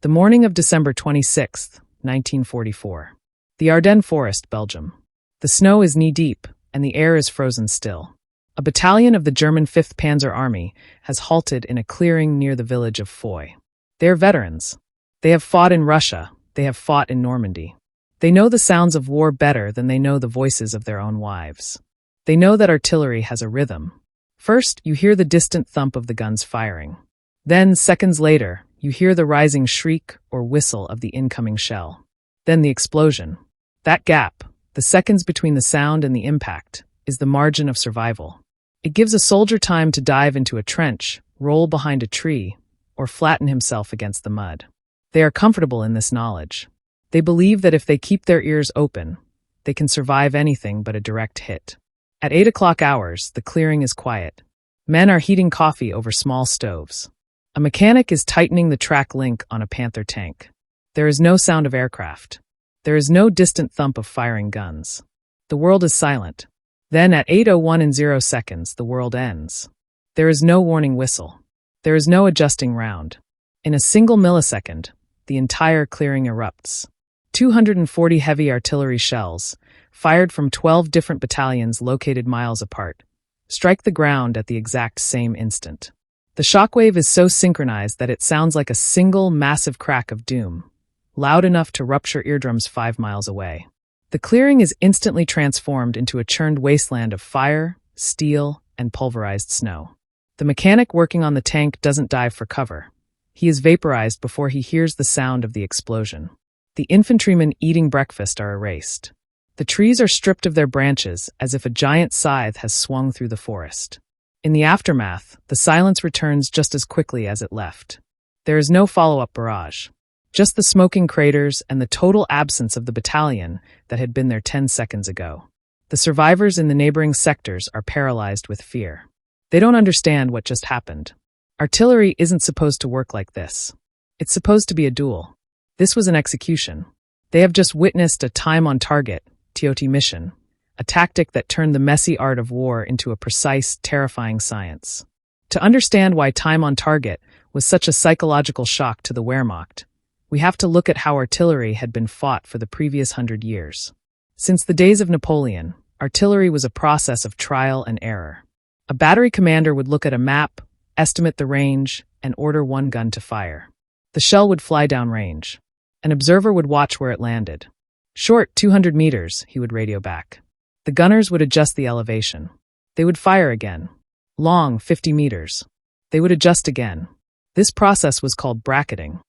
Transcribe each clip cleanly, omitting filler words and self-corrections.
The morning of December 26, 1944. The Ardennes forest, Belgium. The snow is knee-deep, and the air is frozen still. A battalion of the German 5th Panzer Army has halted in a clearing near the village of Foy. They are veterans. They have fought in Russia. They have fought in Normandy. They know the sounds of war better than they know the voices of their own wives. They know that artillery has a rhythm. First, you hear the distant thump of the guns firing. Then, seconds later, you hear the rising shriek or whistle of the incoming shell. Then the explosion. That gap, the seconds between the sound and the impact, is the margin of survival. It gives a soldier time to dive into a trench, roll behind a tree, or flatten himself against the mud. They are comfortable in this knowledge. They believe that if they keep their ears open, they can survive anything but a direct hit. At 8 o'clock hours, the clearing is quiet. Men are heating coffee over small stoves. A mechanic is tightening the track link on a Panther tank. There is no sound of aircraft. There is no distant thump of firing guns. The world is silent. Then at 8:01:00, the world ends. There is no warning whistle. There is no adjusting round. In a single millisecond, the entire clearing erupts. 240 heavy artillery shells, fired from 12 different battalions located miles apart, strike the ground at the exact same instant. The shockwave is so synchronized that it sounds like a single massive crack of doom, loud enough to rupture eardrums 5 miles away. The clearing is instantly transformed into a churned wasteland of fire, steel, and pulverized snow. The mechanic working on the tank doesn't dive for cover. He is vaporized before he hears the sound of the explosion. The infantrymen eating breakfast are erased. The trees are stripped of their branches as if a giant scythe has swung through the forest. In the aftermath, the silence returns just as quickly as it left. There is no follow-up barrage. Just the smoking craters and the total absence of the battalion that had been there 10 seconds ago. The survivors in the neighboring sectors are paralyzed with fear. They don't understand what just happened. Artillery isn't supposed to work like this. It's supposed to be a duel. This was an execution. They have just witnessed a time-on-target, TOT mission, a tactic that turned the messy art of war into a precise, terrifying science. To understand why time on target was such a psychological shock to the Wehrmacht, we have to look at how artillery had been fought for the previous 100 years. Since the days of Napoleon, artillery was a process of trial and error. A battery commander would look at a map, estimate the range, and order one gun to fire. The shell would fly down range. An observer would watch where it landed. Short, 200 meters, he would radio back. The gunners would adjust the elevation. They would fire again. Long, 50 meters. They would adjust again. This process was called bracketing.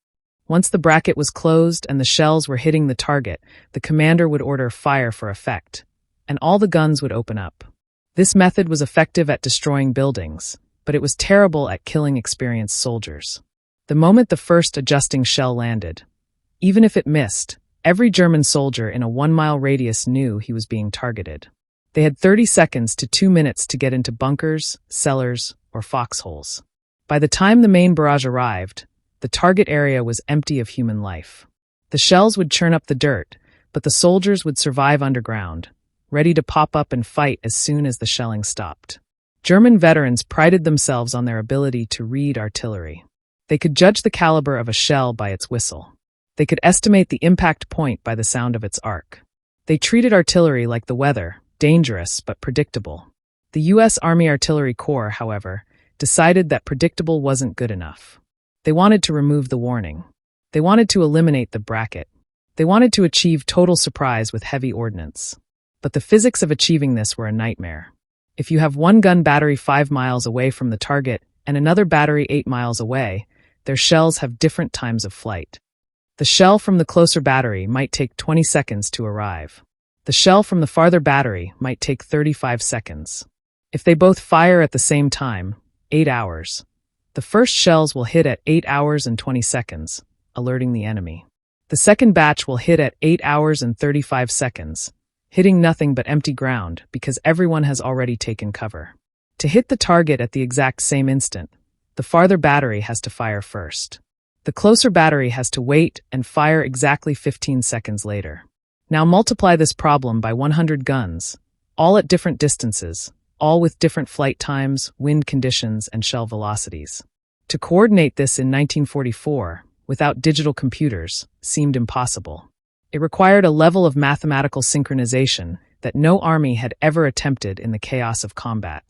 Once the bracket was closed and the shells were hitting the target, the commander would order fire for effect, and all the guns would open up. This method was effective at destroying buildings, but it was terrible at killing experienced soldiers. The moment the first adjusting shell landed, even if it missed, every German soldier in a 1-mile radius knew he was being targeted. They had 30 seconds to 2 minutes to get into bunkers, cellars, or foxholes. By the time the main barrage arrived, the target area was empty of human life. The shells would churn up the dirt, but the soldiers would survive underground, ready to pop up and fight as soon as the shelling stopped. German veterans prided themselves on their ability to read artillery. They could judge the caliber of a shell by its whistle. They could estimate the impact point by the sound of its arc. They treated artillery like the weather, dangerous but predictable. The U.S. Army Artillery Corps, however, decided that predictable wasn't good enough. They wanted to remove the warning. They wanted to eliminate the bracket. They wanted to achieve total surprise with heavy ordnance. But the physics of achieving this were a nightmare. If you have one gun battery 5 miles away from the target and another battery 8 miles away, their shells have different times of flight. The shell from the closer battery might take 20 seconds to arrive. The shell from the farther battery might take 35 seconds. If they both fire at the same time, 8 hours, the first shells will hit at 8 hours and 20 seconds, alerting the enemy. The second batch will hit at 8 hours and 35 seconds, hitting nothing but empty ground because everyone has already taken cover. To hit the target at the exact same instant, the farther battery has to fire first. The closer battery has to wait and fire exactly 15 seconds later. Now multiply this problem by 100 guns, all at different distances, all with different flight times, wind conditions, and shell velocities. To coordinate this in 1944, without digital computers, seemed impossible. It required a level of mathematical synchronization that no army had ever attempted in the chaos of combat.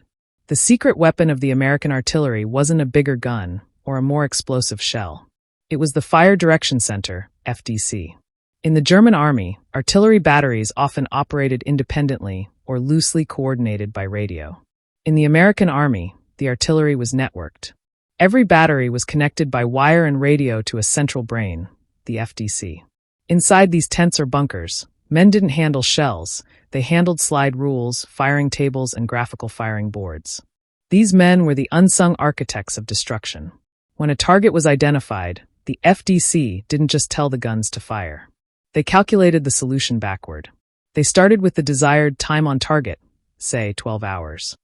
The secret weapon of the American artillery wasn't a bigger gun or a more explosive shell. It was the Fire Direction Center, FDC. In the German army, artillery batteries often operated independently or loosely coordinated by radio. In the American army, the artillery was networked. Every battery was connected by wire and radio to a central brain, the FDC. Inside these tents or bunkers, men didn't handle shells, they handled slide rules, firing tables, and graphical firing boards. These men were the unsung architects of destruction. When a target was identified, the FDC didn't just tell the guns to fire. They calculated the solution backward. They started with the desired time on target, say 12 hours.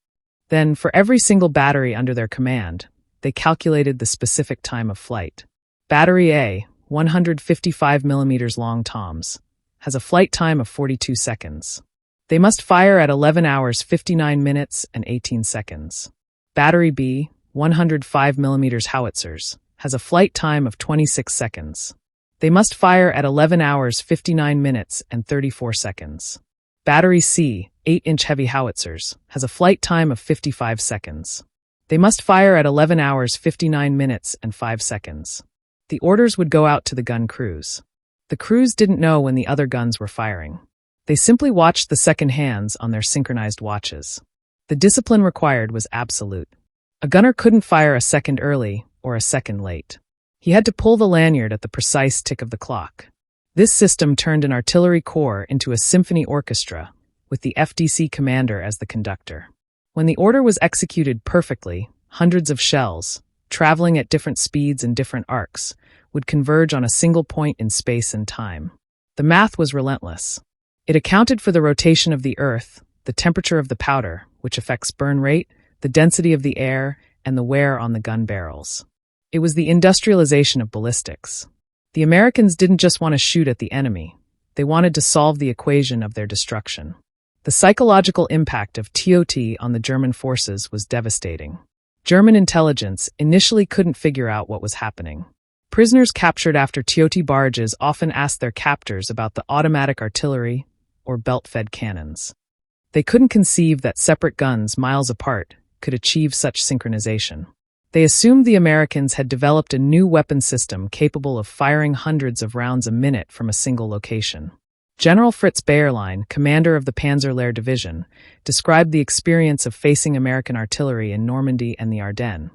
Then, for every single battery under their command, they calculated the specific time of flight. Battery A, 155 millimeters long toms, has a flight time of 42 seconds. They must fire at 11 hours 59 minutes and 18 seconds. Battery B, 105 millimeters howitzers, has a flight time of 26 seconds. They must fire at 11 hours 59 minutes and 34 seconds. Battery C, 8-inch heavy howitzers, has a flight time of 55 seconds. They must fire at 11 hours 59 minutes and 5 seconds. The orders would go out to the gun crews. The crews didn't know when the other guns were firing. They simply watched the second hands on their synchronized watches. The discipline required was absolute. A gunner couldn't fire a second early or a second late. He had to pull the lanyard at the precise tick of the clock. This system turned an artillery corps into a symphony orchestra, with the FDC commander as the conductor. When the order was executed perfectly, hundreds of shells, traveling at different speeds and different arcs, would converge on a single point in space and time. The math was relentless. It accounted for the rotation of the earth, the temperature of the powder, which affects burn rate, the density of the air, and the wear on the gun barrels. It was the industrialization of ballistics. The Americans didn't just want to shoot at the enemy. They wanted to solve the equation of their destruction. The psychological impact of TOT on the German forces was devastating. German intelligence initially couldn't figure out what was happening. Prisoners captured after TOT barrages often asked their captors about the automatic artillery or belt-fed cannons. They couldn't conceive that separate guns miles apart could achieve such synchronization. They assumed the Americans had developed a new weapon system capable of firing hundreds of rounds a minute from a single location. General Fritz Bayerlein, commander of the Panzerlehr Division, described the experience of facing American artillery in Normandy and the Ardennes.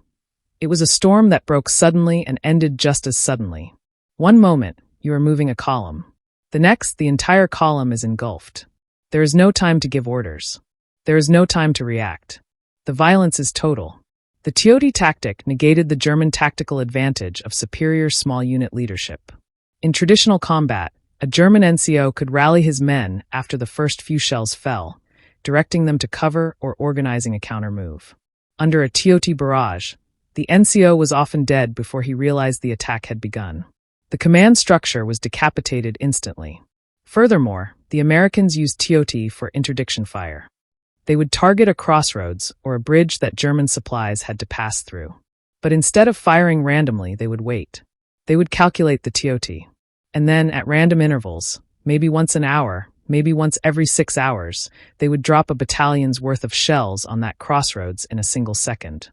It was a storm that broke suddenly and ended just as suddenly. One moment, you are moving a column. The next, the entire column is engulfed. There is no time to give orders. There is no time to react. The violence is total. The TOT tactic negated the German tactical advantage of superior small unit leadership. In traditional combat, a German NCO could rally his men after the first few shells fell, directing them to cover or organizing a counter-move. Under a TOT barrage, the NCO was often dead before he realized the attack had begun. The command structure was decapitated instantly. Furthermore, the Americans used TOT for interdiction fire. They would target a crossroads or a bridge that German supplies had to pass through. But instead of firing randomly, they would wait. They would calculate the TOT. And then, at random intervals, maybe once an hour, maybe once every 6 hours, they would drop a battalion's worth of shells on that crossroads in a single second.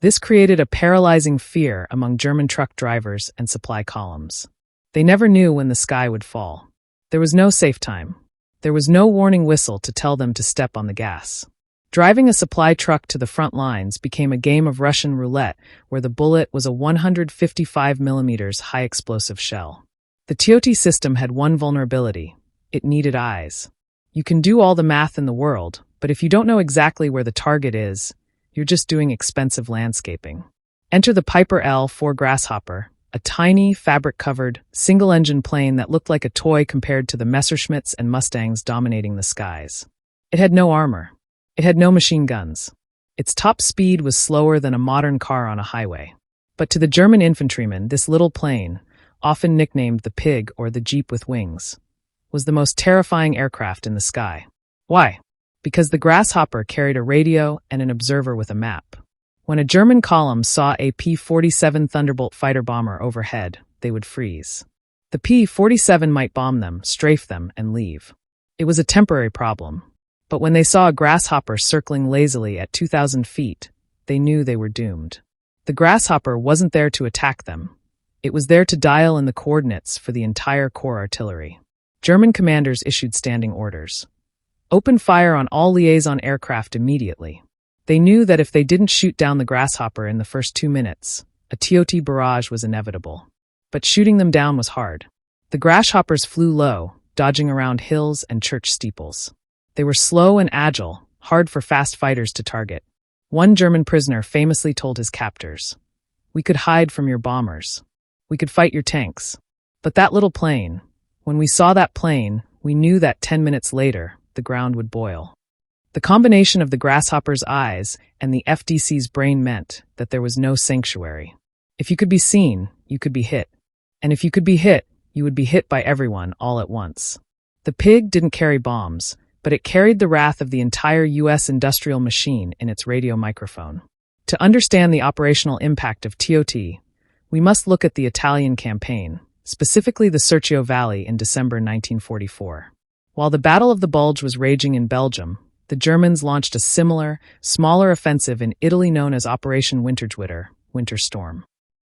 This created a paralyzing fear among German truck drivers and supply columns. They never knew when the sky would fall. There was no safe time. There was no warning whistle to tell them to step on the gas. Driving a supply truck to the front lines became a game of Russian roulette where the bullet was a 155 mm high explosive shell. The TOT system had one vulnerability. It needed eyes. You can do all the math in the world, but if you don't know exactly where the target is, you're just doing expensive landscaping. Enter the Piper L-4 Grasshopper, a tiny, fabric-covered, single-engine plane that looked like a toy compared to the Messerschmitts and Mustangs dominating the skies. It had no armor. It had no machine guns. Its top speed was slower than a modern car on a highway. But to the German infantrymen, this little plane, often nicknamed the Pig or the Jeep with wings, was the most terrifying aircraft in the sky. Why? Because the Grasshopper carried a radio and an observer with a map. When a German column saw a P-47 Thunderbolt fighter bomber overhead, they would freeze. The P-47 might bomb them, strafe them, and leave. It was a temporary problem. But when they saw a grasshopper circling lazily at 2,000 feet, they knew they were doomed. The grasshopper wasn't there to attack them. It was there to dial in the coordinates for the entire corps artillery. German commanders issued standing orders. Open fire on all liaison aircraft immediately. They knew that if they didn't shoot down the grasshopper in the first 2 minutes, a TOT barrage was inevitable. But shooting them down was hard. The grasshoppers flew low, dodging around hills and church steeples. They were slow and agile, hard for fast fighters to target. One German prisoner famously told his captors, "We could hide from your bombers. We could fight your tanks. But that little plane, when we saw that plane, we knew that 10 minutes later, the ground would boil." The combination of the grasshopper's eyes and the FDC's brain meant that there was no sanctuary. If you could be seen, you could be hit. And if you could be hit, you would be hit by everyone all at once. The pig didn't carry bombs, but it carried the wrath of the entire U.S. industrial machine in its radio microphone. To understand the operational impact of TOT, we must look at the Italian campaign, specifically the Serchio Valley in December 1944. While the Battle of the Bulge was raging in Belgium, the Germans launched a similar, smaller offensive in Italy known as Operation Wintergewitter, Winter Storm.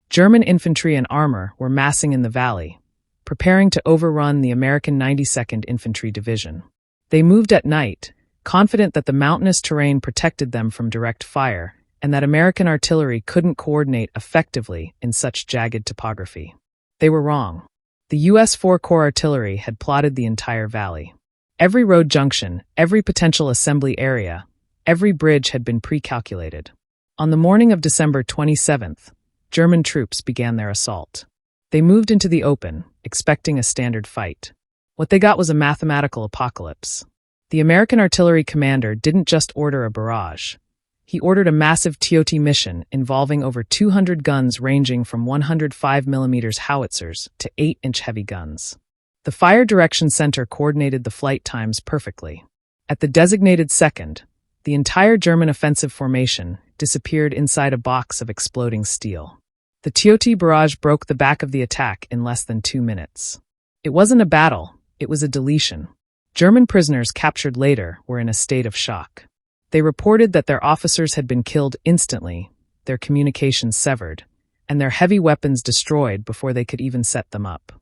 German infantry and armor were massing in the valley, preparing to overrun the American 92nd Infantry Division. They moved at night, confident that the mountainous terrain protected them from direct fire and that American artillery couldn't coordinate effectively in such jagged topography. They were wrong. The U.S. 4 Corps artillery had plotted the entire valley. Every road junction, every potential assembly area, every bridge had been pre-calculated. On the morning of December 27th, German troops began their assault. They moved into the open, expecting a standard fight. What they got was a mathematical apocalypse. The American artillery commander didn't just order a barrage. He ordered a massive TOT mission involving over 200 guns ranging from 105mm howitzers to 8-inch heavy guns. The Fire Direction Center coordinated the flight times perfectly. At the designated second, the entire German offensive formation disappeared inside a box of exploding steel. The TOT barrage broke the back of the attack in less than 2 minutes. It wasn't a battle, it was a deletion. German prisoners captured later were in a state of shock. They reported that their officers had been killed instantly, their communications severed, and their heavy weapons destroyed before they could even set them up.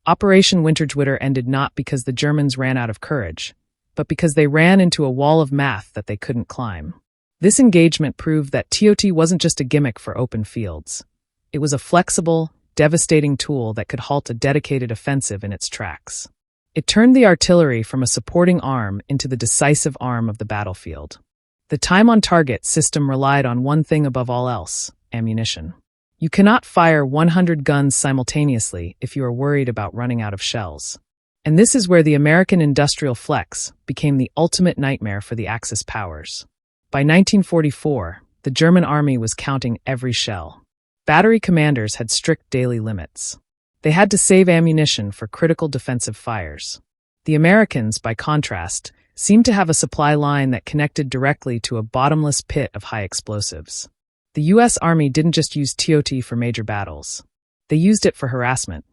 Operation Wintergewitter ended not because the Germans ran out of courage, but because they ran into a wall of math that they couldn't climb. This engagement proved that TOT wasn't just a gimmick for open fields. It was a flexible, devastating tool that could halt a dedicated offensive in its tracks. It turned the artillery from a supporting arm into the decisive arm of the battlefield. The time-on-target system relied on one thing above all else: ammunition. You cannot fire 100 guns simultaneously if you are worried about running out of shells. And this is where the American industrial flex became the ultimate nightmare for the Axis powers. By 1944, the German army was counting every shell. Battery commanders had strict daily limits. They had to save ammunition for critical defensive fires. The Americans, by contrast, seemed to have a supply line that connected directly to a bottomless pit of high explosives. The U.S. Army didn't just use TOT for major battles. They used it for harassment.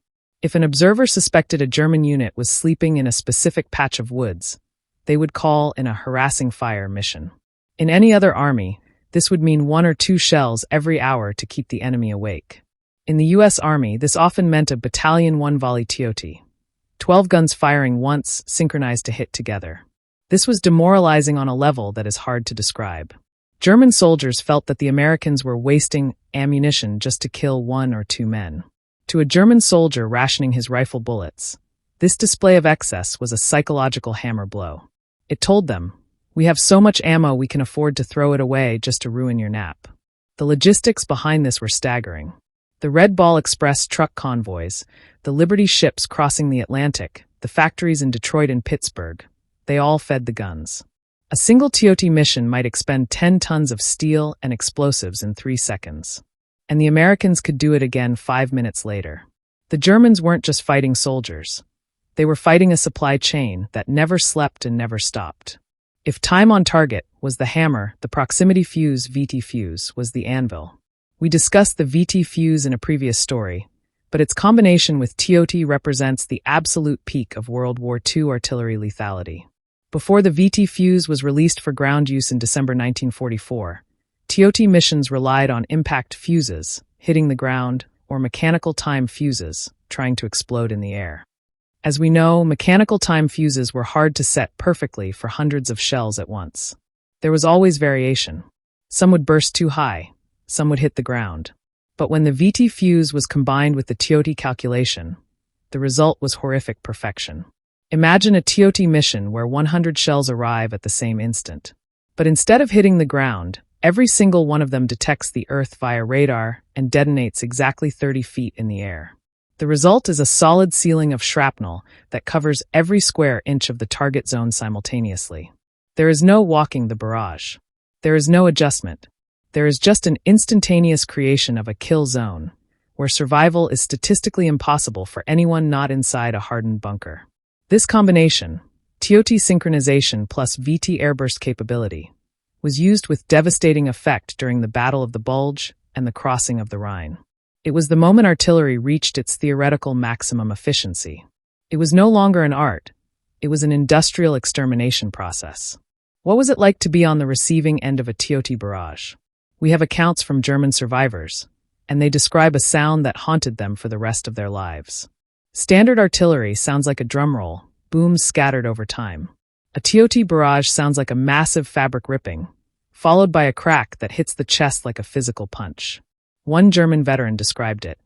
If an observer suspected a German unit was sleeping in a specific patch of woods, they would call in a harassing fire mission. In any other army, this would mean 1 or 2 shells every hour to keep the enemy awake. In the U.S. Army, this often meant a battalion 1 volley TOT. 12 guns firing once, synchronized to hit together. This was demoralizing on a level that is hard to describe. German soldiers felt that the Americans were wasting ammunition just to kill 1 or 2 men. To a German soldier rationing his rifle bullets, this display of excess was a psychological hammer blow. It told them, "We have so much ammo we can afford to throw it away just to ruin your nap." The logistics behind this were staggering. The Red Ball Express truck convoys, the Liberty ships crossing the Atlantic, the factories in Detroit and Pittsburgh, they all fed the guns. A single TOT mission might expend 10 tons of steel and explosives in 3 seconds. And the Americans could do it again 5 minutes later. The Germans weren't just fighting soldiers. They were fighting a supply chain that never slept and never stopped. If time on target was the hammer, the proximity fuse, VT fuse, was the anvil. We discussed the VT fuse in a previous story, but its combination with TOT represents the absolute peak of World War II artillery lethality. Before the VT fuse was released for ground use in December 1944, TOT missions relied on impact fuses, hitting the ground, or mechanical time fuses, trying to explode in the air. As we know, mechanical time fuses were hard to set perfectly for hundreds of shells at once. There was always variation. Some would burst too high, some would hit the ground. But when the VT fuse was combined with the TOT calculation, the result was horrific perfection. Imagine a TOT mission where 100 shells arrive at the same instant. But instead of hitting the ground, every single one of them detects the Earth via radar and detonates exactly 30 feet in the air. The result is a solid ceiling of shrapnel that covers every square inch of the target zone simultaneously. There is no walking the barrage. There is no adjustment. There is just an instantaneous creation of a kill zone, where survival is statistically impossible for anyone not inside a hardened bunker. This combination, TOT synchronization plus VT airburst capability, was used with devastating effect during the Battle of the Bulge and the crossing of the Rhine. It was the moment artillery reached its theoretical maximum efficiency. It was no longer an art. It was an industrial extermination process. What was it like to be on the receiving end of a TOT barrage? We have accounts from German survivors, and they describe a sound that haunted them for the rest of their lives. Standard artillery sounds like a drum roll, booms scattered over time. A TOT barrage sounds like a massive fabric ripping, followed by a crack that hits the chest like a physical punch. One German veteran described it.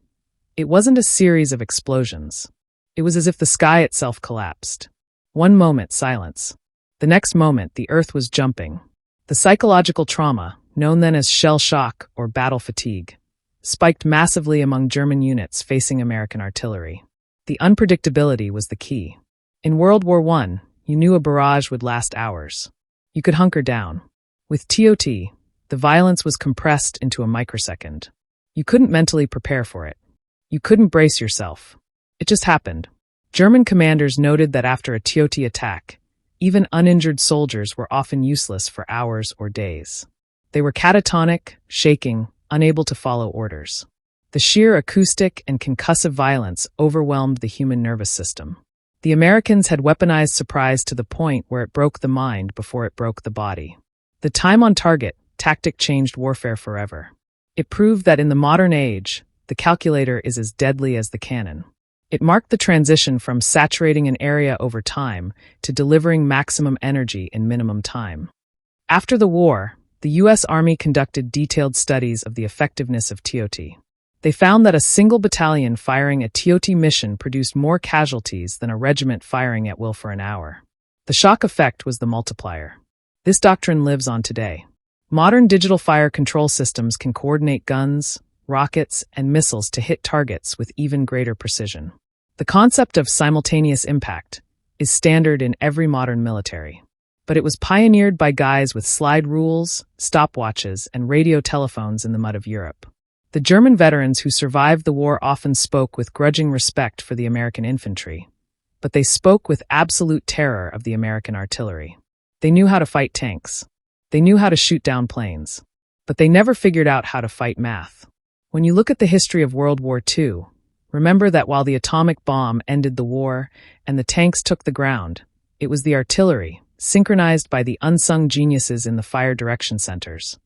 It wasn't a series of explosions. It was as if the sky itself collapsed. One moment, silence. The next moment, the earth was jumping. The psychological trauma, known then as shell shock or battle fatigue, spiked massively among German units facing American artillery. The unpredictability was the key. In World War I, you knew a barrage would last hours. You could hunker down. With TOT, the violence was compressed into a microsecond. You couldn't mentally prepare for it. You couldn't brace yourself. It just happened. German commanders noted that after a TOT attack, even uninjured soldiers were often useless for hours or days. They were catatonic, shaking, unable to follow orders. The sheer acoustic and concussive violence overwhelmed the human nervous system. The Americans had weaponized surprise to the point where it broke the mind before it broke the body. The time on target tactic changed warfare forever. It proved that in the modern age, the calculator is as deadly as the cannon. It marked the transition from saturating an area over time to delivering maximum energy in minimum time. After the war, the U.S. Army conducted detailed studies of the effectiveness of TOT. They found that a single battalion firing a TOT mission produced more casualties than a regiment firing at will for an hour. The shock effect was the multiplier. This doctrine lives on today. Modern digital fire control systems can coordinate guns, rockets, and missiles to hit targets with even greater precision. The concept of simultaneous impact is standard in every modern military. But it was pioneered by guys with slide rules, stopwatches, and radio telephones in the mud of Europe. The German veterans who survived the war often spoke with grudging respect for the American infantry, but they spoke with absolute terror of the American artillery. They knew how to fight tanks. They knew how to shoot down planes. But they never figured out how to fight math. When you look at the history of World War II, remember that while the atomic bomb ended the war and the tanks took the ground, it was the artillery, synchronized by the unsung geniuses in the fire direction centers,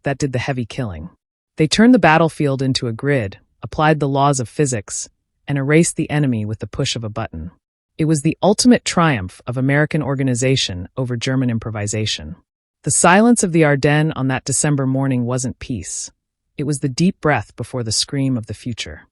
that did the heavy killing. They turned the battlefield into a grid, applied the laws of physics, and erased the enemy with the push of a button. It was the ultimate triumph of American organization over German improvisation. The silence of the Ardennes on that December morning wasn't peace. It was the deep breath before the scream of the future.